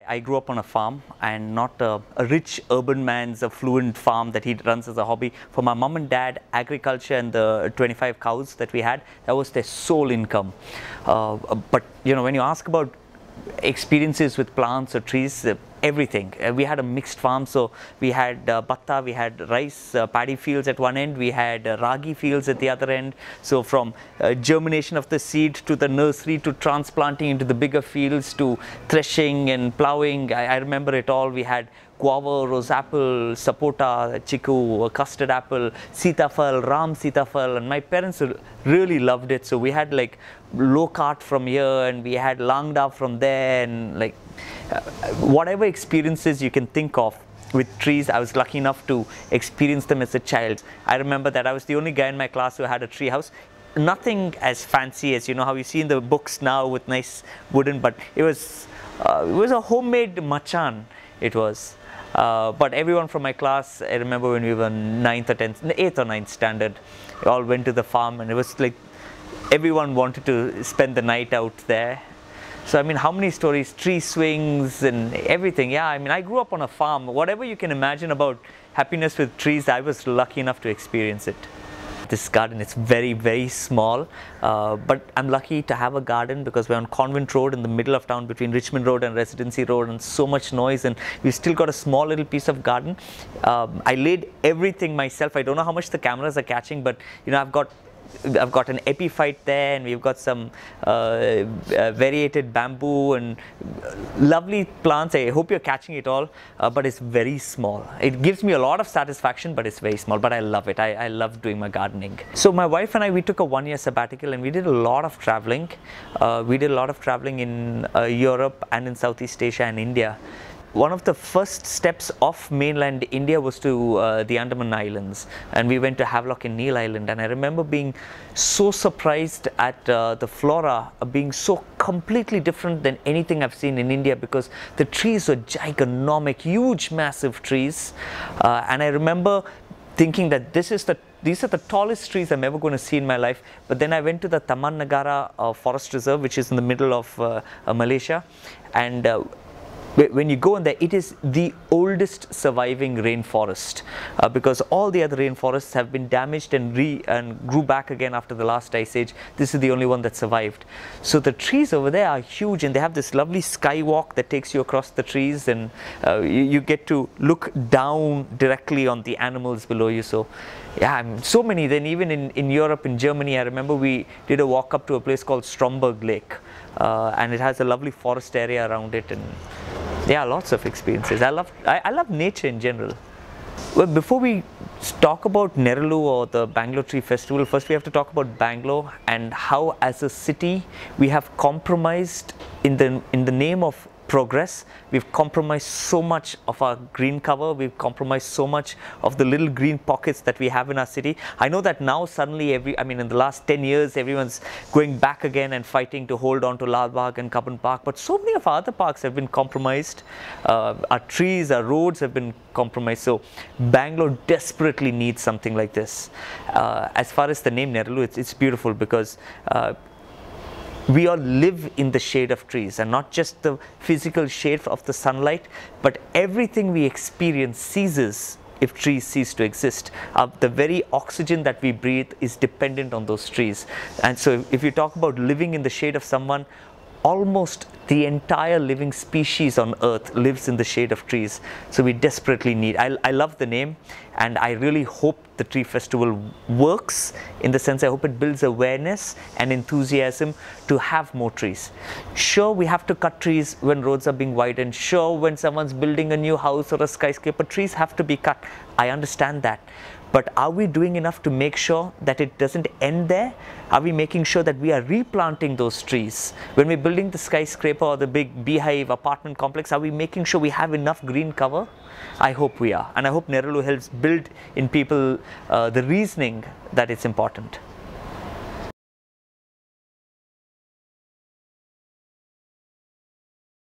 I grew up on a farm, and not a rich urban man's affluent farm that he runs as a hobby. For my mom and dad, agriculture and the 25 cows that we had, that was their sole income. But when you ask about experiences with plants or trees, everything. We had a mixed farm, so we had batta, we had rice paddy fields at one end, we had ragi fields at the other end. So from germination of the seed to the nursery to transplanting into the bigger fields to threshing and ploughing, I remember it all. We had guava, rose apple, sapota, chiku, custard apple, sitafal, ram sitafal, and my parents really loved it. So we had like low cart from here, and we had langda from there, and like whatever experiences you can think of with trees, I was lucky enough to experience them as a child. I remember that I was the only guy in my class who had a tree house. Nothing as fancy as how you see in the books now with nice wooden, but it was a homemade machan. It was. But everyone from my class, I remember when we were 9th or 10th, 8th or 9th standard, we all went to the farm, and it was like everyone wanted to spend the night out there. So I mean, how many stories, tree swings and everything. Yeah, I mean, I grew up on a farm. Whatever you can imagine about happiness with trees, I was lucky enough to experience it. This garden is very, very small, but I'm lucky to have a garden because we're on Convent Road in the middle of town between Richmond Road and Residency Road, and so much noise, and we've still got a small little piece of garden. I laid everything myself. I don't know how much the cameras are catching, but I've got an epiphyte there, and we've got some variated bamboo and lovely plants. I hope you're catching it all, but it's very small. It gives me a lot of satisfaction, but it's very small, but I love it. I love doing my gardening. So my wife and I, we took a 1-year sabbatical, and we did a lot of traveling. We did a lot of traveling in Europe and in Southeast Asia and India. One of the first steps off mainland India was to the Andaman Islands, and we went to Havelock and Neil Island, and I remember being so surprised at the flora being so completely different than anything I've seen in India, because the trees were gigantic, huge, massive trees, and I remember thinking that these are the tallest trees I'm ever going to see in my life. But then I went to the Taman Negara Forest Reserve, which is in the middle of Malaysia, and when you go in there, it is the oldest surviving rainforest, because all the other rainforests have been damaged and grew back again after the last ice age. This is the only one that survived. So the trees over there are huge, and they have this lovely skywalk that takes you across the trees, and you get to look down directly on the animals below you. So yeah, I mean, so many. Then even in Europe, in Germany, I remember we did a walk up to a place called Stromberg Lake, and it has a lovely forest area around it, and yeah, lots of experiences. I love nature in general. Well, before we talk about Neralu or the Bangalore Tree Festival, first we have to talk about Bangalore and how, as a city, we have compromised in the name of progress. We've compromised so much of our green cover. We've compromised so much of the little green pockets that we have in our city. I know that now suddenly in the last 10 years, everyone's going back again and fighting to hold on to Lal Bagh and Cubbon Park, but so many of our other parks have been compromised. Our trees, our roads have been compromised. So Bangalore desperately needs something like this. As far as the name Neralu, it's beautiful because we all live in the shade of trees, and not just the physical shade of the sunlight, but everything we experience ceases if trees cease to exist. The very oxygen that we breathe is dependent on those trees. And so if you talk about living in the shade of someone, almost the entire living species on earth lives in the shade of trees. So we desperately need. I love the name, and I really hope the Tree Festival works, in the sense I hope it builds awareness and enthusiasm to have more trees. Sure, we have to cut trees when roads are being widened. Sure, when someone's building a new house or a skyscraper, trees have to be cut. I understand that. But are we doing enough to make sure that it doesn't end there? Are we making sure that we are replanting those trees? When we're building the skyscraper or the big beehive apartment complex, are we making sure we have enough green cover? I hope we are. And I hope Neralu helps build in people the reasoning that it's important.